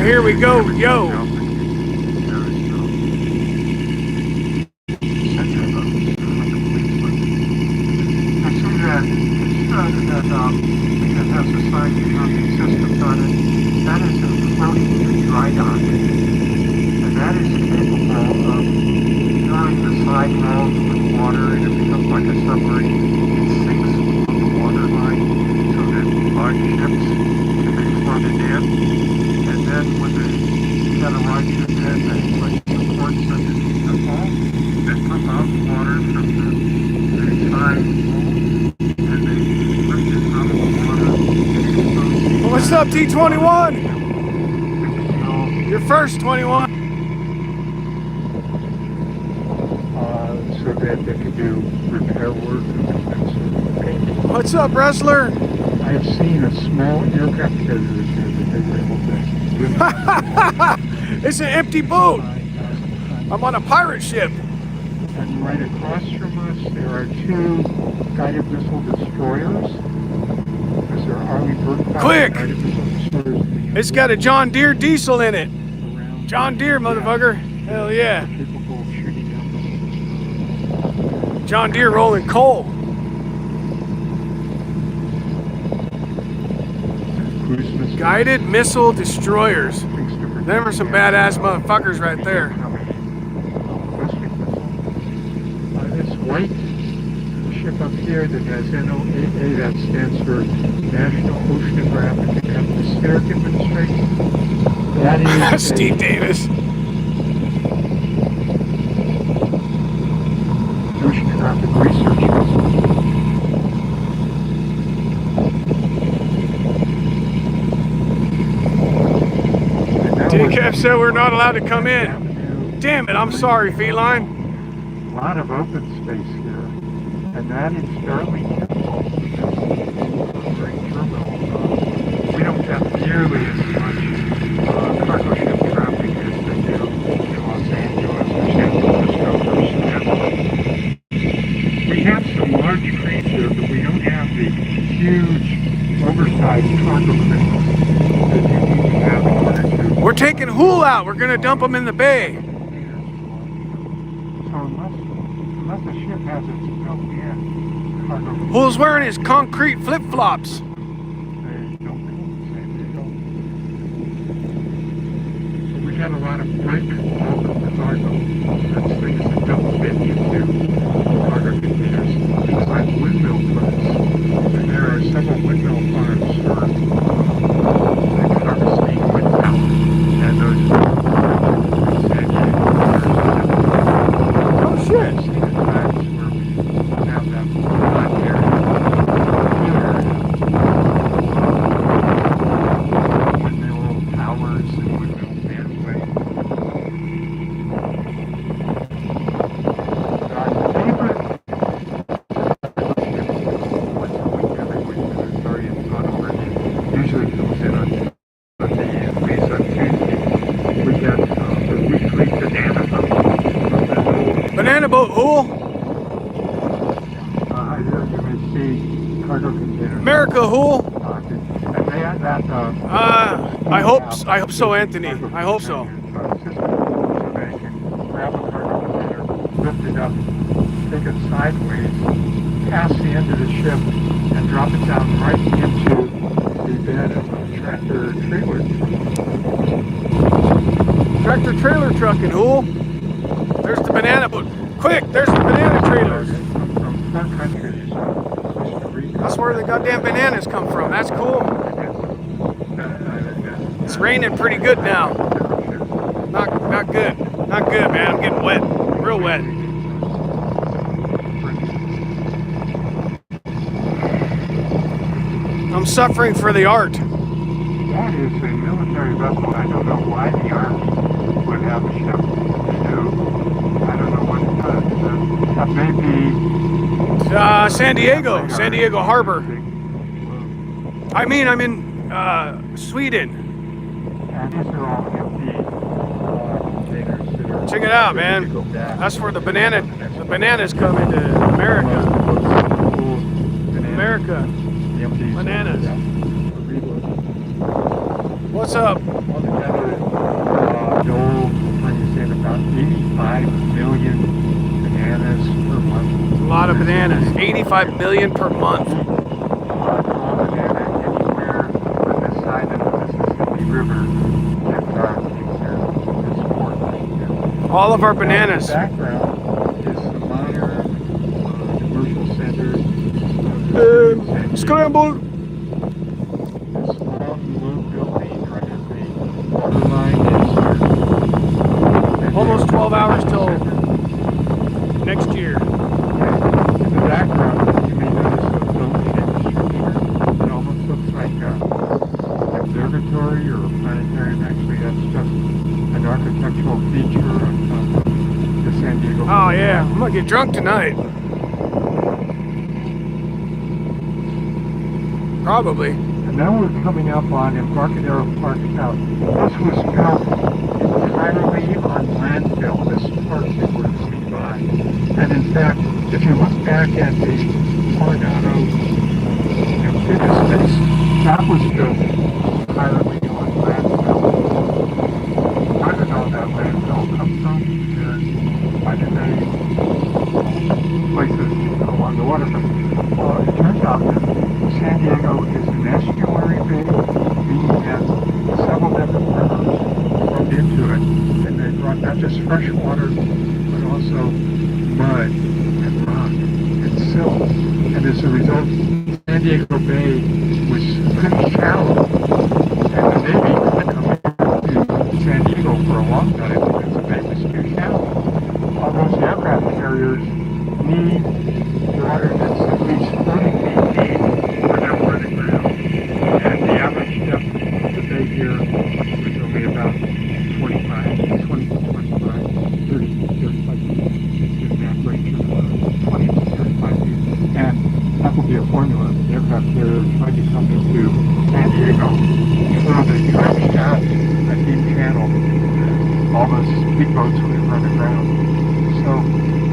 Here we go, yo. That has a sign behind systems on it. That is a floating dry dock. And that is capable of filling the side walls with water, and it becomes like a submarine. It sinks on the water line so that large ships can be floated in. And then when they got a large ship in, they put supports underneath the hull that pump out water from the side wall. What's up, T21? You're first, 21. So that they can do repair work and painting. What's up, wrestler? I have seen a small aircraft carrier that they were able to. It's an empty boat. I'm on a pirate ship. And right across from us, there are two guided missile destroyers. Quick! It's got a John Deere diesel in it. John Deere, motherfucker. Hell yeah. John Deere rolling coal. Guided missile destroyers. Them are some badass motherfuckers right there. This white ship up here that has NOAA, that stands for National Oceanographic and Atmospheric Administration. That is Steve Davis. Oceanographic Research Vessel. DCAP said we're not allowed to come in. Damn it, I'm sorry, feline. A lot of open space here. And that is fairly we don't have nearly as much cargo ship traffic as they do in Los Angeles or San Francisco or Seattle. We have some large cranes here, but we don't have the huge, oversized cargo cranes that you need to have in order to... We're taking Hool out. We're going to dump them in the bay. So unless the ship has its built-in cargo... Hool's wearing his concrete flip-flops. We got a lot of break off of the cargo. That's things that don't fit into cargo containers. It's like windmill farms. And there are several windmill farms for harvesting wind power. And those Oh shit! plants where we have that flat area here. Windmill towers and windmill manways. Usually comes in on Monday and leaves on Tuesday. We got the weekly banana boat. Banana boat, Hool. There you may see cargo containers. America, Hool. And they had that. I hope so, Anthony. I hope so. So they can grab a cargo container, lift it up, take it sideways, pass the end of the ship, and drop it down right into the bed of a tractor trailer. Tractor trailer trucking, Hool. There's the banana boat. Quick, there's the banana trailers. From far countries, Costa Rica. That's where the goddamn bananas come from. That's cool. It's raining pretty good now. Not good. Not good, man. I'm getting wet. Real wet. I'm suffering for the art. That is a military vessel. I don't know why the Army would have a ship to. I don't know what it does. That may be... San Diego Harbor. I'm in Sweden. And these are all empty containers that are... Check it out, man. That's where the bananas come into America. America. Bananas. Yeah. What's up? Altogether, Joel, like you said, about 85 million bananas per month. A lot of bananas. 85 million per month. Banana anywhere on this side of the Mississippi River that takes care of this port right here. All of our bananas. The background is some minor commercial centers. Scramble. This long blue building right at the waterline is Almost 12 hours till next year. In the background, you may notice a dome-shaped structure. It almost looks like an observatory or a planetarium. Actually, that's just an architectural feature of the San Diego. Oh yeah, I'm gonna get drunk tonight. Probably. And now we're coming up on Embarcadero Park South. This was built entirely on landfill, this park that we're seeing by. And in fact, if you look back at the Coronado fitness space, that was built entirely on landfill. Where did all that landfill come from? And why did they places along the waterfront? Well, it turns out that San Diego is an estuary bay, meaning that several different rivers flowed into it, and they brought not just fresh water, but also mud and rock and silt. And as a result, San Diego Bay was pretty shallow, and the Navy couldn't come into San Diego for a long time because the bay was too shallow. All those aircraft carriers need water that's at least 40 feet deep for their running ground. And the average depth of the bay here was only about 20 to 25, 30 to 35 feet. It's in that range of 20 to 35 feet. And that will be a formula. The aircraft carriers tried to come into San Diego, so they dredged out a deep channel. All those speedboats would run aground. So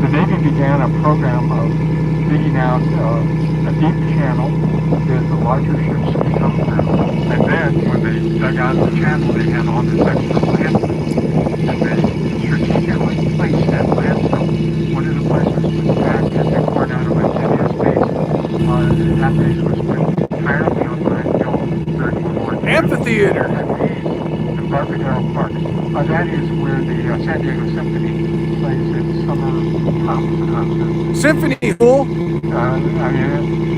the Navy began a program of digging out a deep channel that the larger ships could come through. And then when they dug out the channel, they had all this extra landfill. And they strategically placed that landfill. One of the places was back at the Coronado Amphibious Base. That base was built entirely on landfill during World War II. Amphitheater. Embarcadero Park. That is where the San Diego Symphony plays its summer concert. Symphony Hall.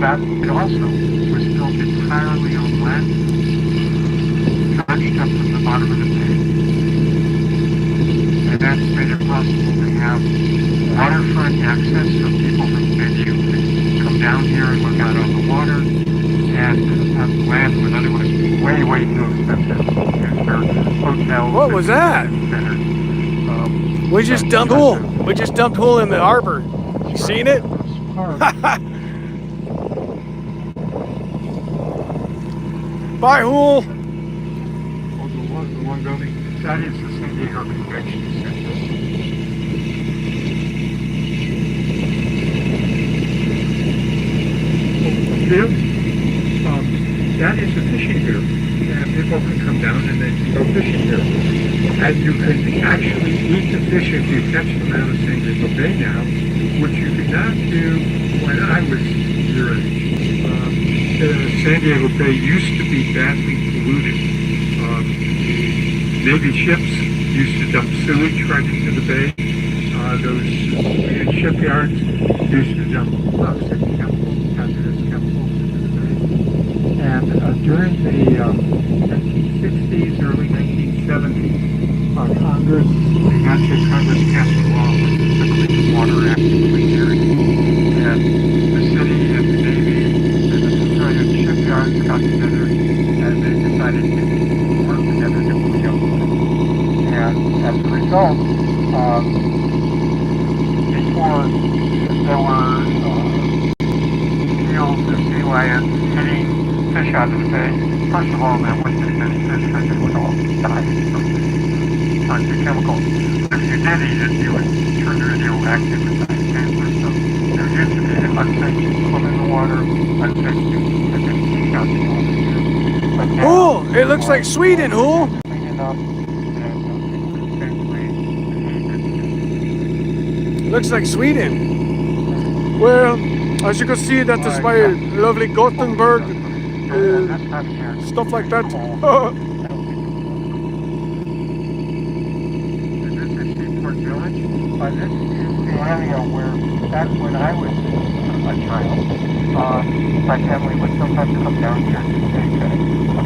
That it also was built entirely on land, dredged up from the bottom of the bay. And that's made it possible to have waterfront access so people from San Diego can come down here and look out on the water, and have land would otherwise be way, way too expensive. Hotels. What was that? We just dumped Hool. We just dumped Hool in the harbor. You seen it? Bye, Hool. The one building, that is the San Diego Convention Center. That is a fishing pier. And people can come down and they can go fishing here. And you can actually eat the fish if you catch them out of San Diego Bay now, which you could not do when I was your age. San Diego Bay used to be badly polluted. Navy ships used to dump sewage right into the bay. Those shipyards used to dump toxic chemicals, hazardous chemicals into the bay. And during the 1960s, early 1970s, Congress passed a law with the Clean Water Act of Clean Air. And the city and the Navy and the civilian shipyards got together and they decided to work together to clean up. And as a result, before there were seals and sea lions hitting fish out of the bay, first of all, there wouldn't be many fish because they would all die from the toxic chemicals. But if you did eat it, you would turn radioactive and die of cancer. So there used to be unsafe to swim in the water, unsafe to But now, Hool, it looks like Sweden, Hool. cleaning up Looks like Sweden. Well, as you can see, that is my lovely Gothenburg, stuff like that. This is the area where, back when I was a child, my family would sometimes come down here to take a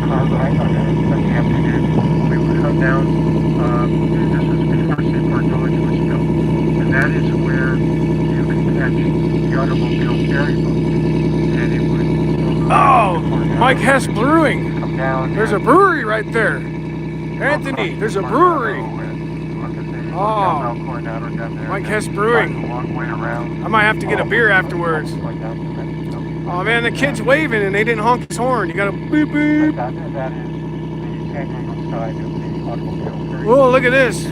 car ride on a Sunday afternoon. We would come down, this was before Seaport Village was built, and that is where you could catch the automobile ferry boat. And it would... Oh, Mike Hess Brewing. Come down. There's a brewery right there. Anthony, there's a brewery. Oh, Mike Hess Brewing. I might have to get a beer afterwards. Oh man, the kid's waving and they didn't honk his horn. You gotta beep beep. Oh, look at this.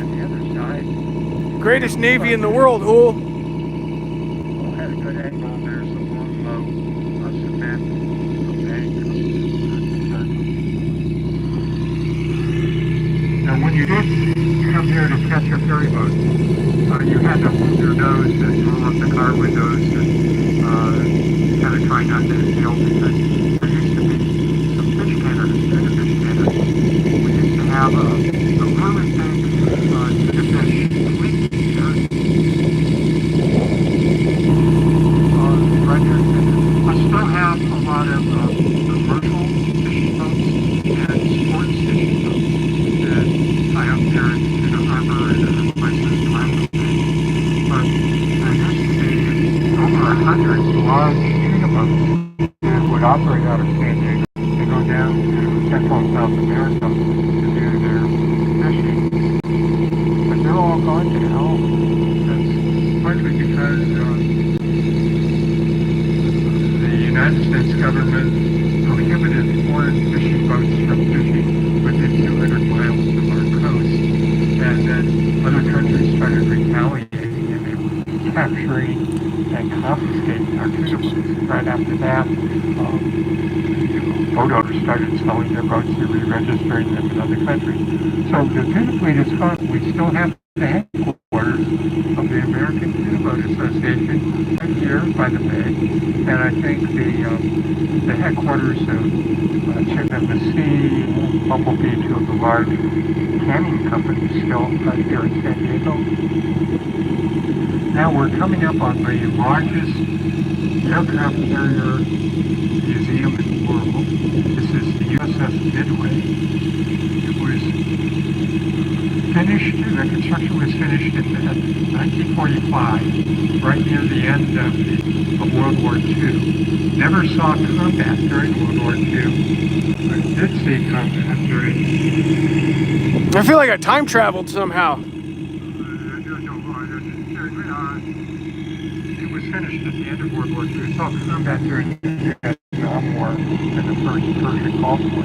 Greatest Navy in the world, Hool. Now when you did come here to catch a ferry boat, you had to hold your nose and roll up the car windows and kind of try not to inhale because there used to be some fish cannons, tuna fish cannons. We used to have a really big tuna fish fleet here. I still have a lot of commercial fishing boats and sports fishing boats that I up there in the harbor and places around the bay. But there used to be over 100 large tuna boats that would operate out of San Diego and go down to Central and South America to do their fishing. But they're all gone now. That's partly because the United States government prohibited foreign fishing boats from fishing within 200 miles of our coast, and then other countries started retaliating and they were capturing and confiscating our tuna boats. Right after that, boat owners started selling their boats and re-registering them in other countries. So the tuna fleet is gone. We still have the headquarters of the American Tuna Boat Association right here by the bay, and I think the headquarters of Chicken of the Sea, Bumblebee, two of the large canning companies still right here in San Diego. Now we're coming up on the largest aircraft carrier museum in the world. This is the USS Midway. It was finished, the construction was finished in 1945, right near the end of World War II. Never saw combat during World War II, but did see combat during... I feel like I time traveled somehow. It was finished at the end of World War II. It saw combat during the Vietnam War and the first Persian Gulf War.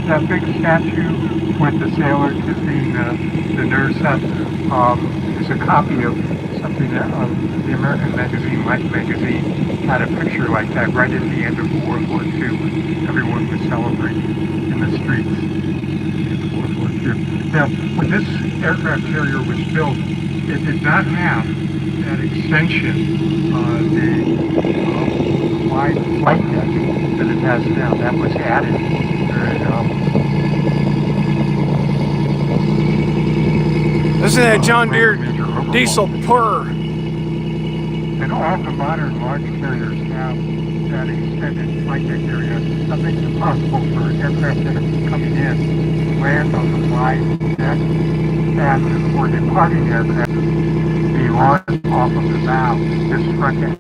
That big statue with the sailor kissing the nurse is a copy of something that the American magazine, Life magazine, had a picture like that right at the end of World War II when everyone was celebrating in the streets in World War II. Now, when this aircraft carrier was built, it did not have that extension, the wide flight deck that it has now. That was added. Listen to that John Deere diesel purr. And all the modern large carriers have that extended flight deck area that makes it possible for aircraft that are coming in to land on the wide deck, and for departing aircraft be launched off of the bow, this front end.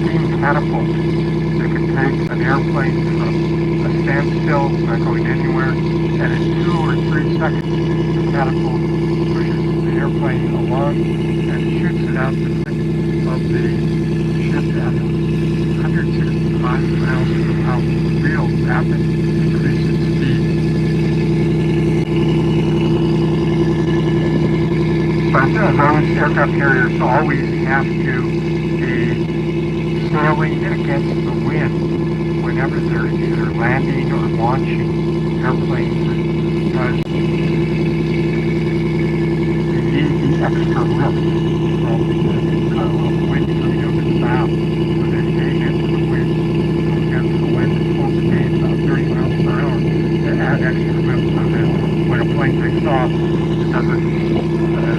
Steam catapult that can take an airplane from a standstill, not going anywhere, and in 2 or 3 seconds, the catapult pushes the airplane along and shoots it out the tip of the ship at 165 miles per hour, real rapid increase in speed. But those aircraft carriers always have to be sailing against the wind whenever they're either landing or launching airplanes because they need the extra lift from the wind coming up and south. So they stay into the wind, go against the wind at full speed, about 30 miles per hour, to add extra lift so that when a plane takes off, it doesn't, as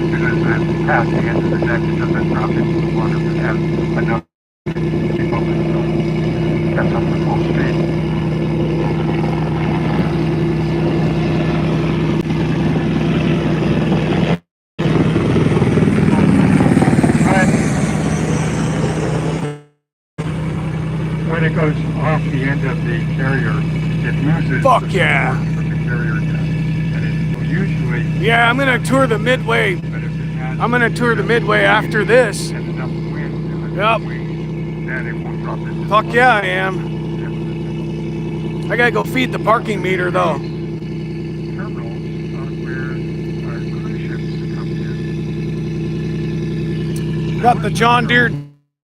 soon as it's past the end of the deck, it doesn't drop into the water, but has enough to keep up and gets up to full speed. When it goes off the end of the carrier, it loses Fuck the yeah. support from the carrier deck. And it usually... Yeah, I'm gonna tour the Midway. But if it has I'm gonna tour the Midway after this. and enough wind to it, Yep. then it won't drop into the Fuck water. yeah, I am. I gotta go feed the parking meter though. Terminals are where our cruise ships come in. Got the John Deere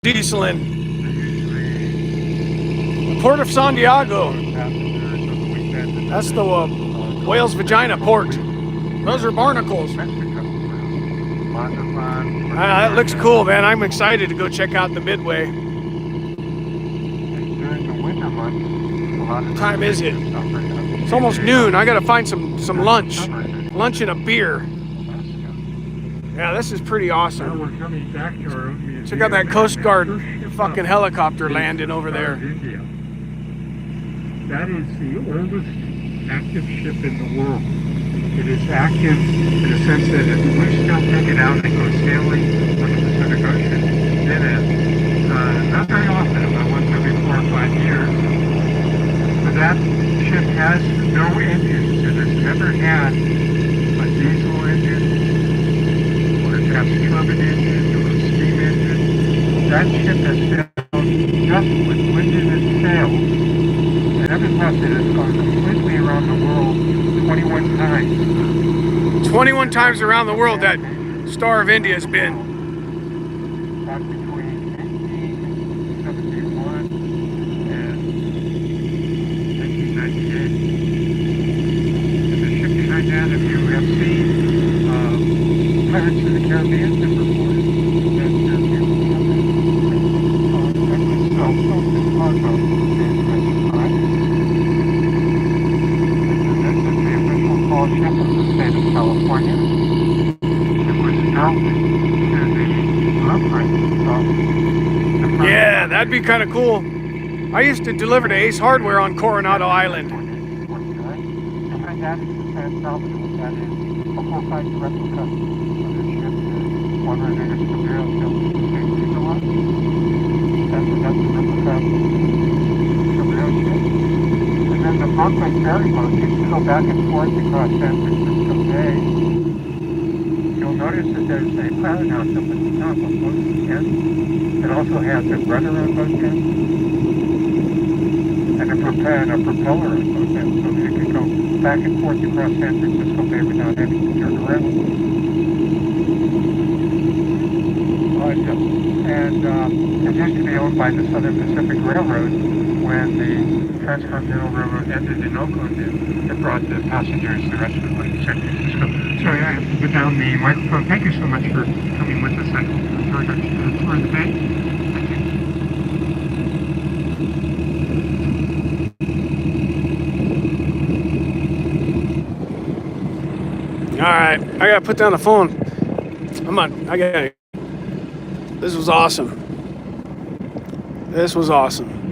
dieseling. They usually... The Port of San Diego. Passengers on the weekend. That's the Whale's Vagina port. Those are barnacles. Mexico. Mazatlan. That looks cool, man. I'm excited to go check out the Midway. During the winter months, a lot of What time is it? Alaska. It's almost noon. I gotta find some lunch. Lunch and a beer. Yeah, this is pretty Now awesome. we're coming back to our own museum. Check out that Coast Guard fucking helicopter landing over there. India. That is the oldest active ship in the world. It is active in the sense that if we still take it out and go sailing on the Pacific Ocean in it, not very often, about once every 4 or 5 years. But that ship has no engines. It has never had a diesel engine, or a gas turbine engine, or a steam engine. That ship has sailed just with wind in its sails. And ever since it has gone completely around the world 21 times. 21 times around the world that Star of India has been. Back between 1871 and 1998. And the ship behind that, if you have seen Pirates of the Caribbean, the report, that was sold in cargo in correct? And this is the official call ship of the state of California. It was built to the blueprint of the Yeah, that'd be kind of cool. I used to deliver to Ace Hardware on Coronado Island. Behind that is the San Salvador. That is a full-size replica of the ship, one of the biggest material ships in the world. That's a replica of the real ship. And then the Brooklyn ferry boat used to go back and forth across San Francisco Bay. You'll notice that there's a pilot house up at the top of both ends. It also has a rudder on both ends and a propeller on both ends, so that it can go back and forth across San Francisco Bay without having to turn around. And it used to be owned by the Southern Pacific Railroad. When the Transcontinental Railroad ended in Oakland, it brought the passengers the rest of the way to San Francisco. Sorry, I have to put down the microphone. Thank you so much for coming with us. I enjoyed our tour of the bay. Thank you. All right, I gotta put down the phone. I gotta. This was awesome. This was awesome.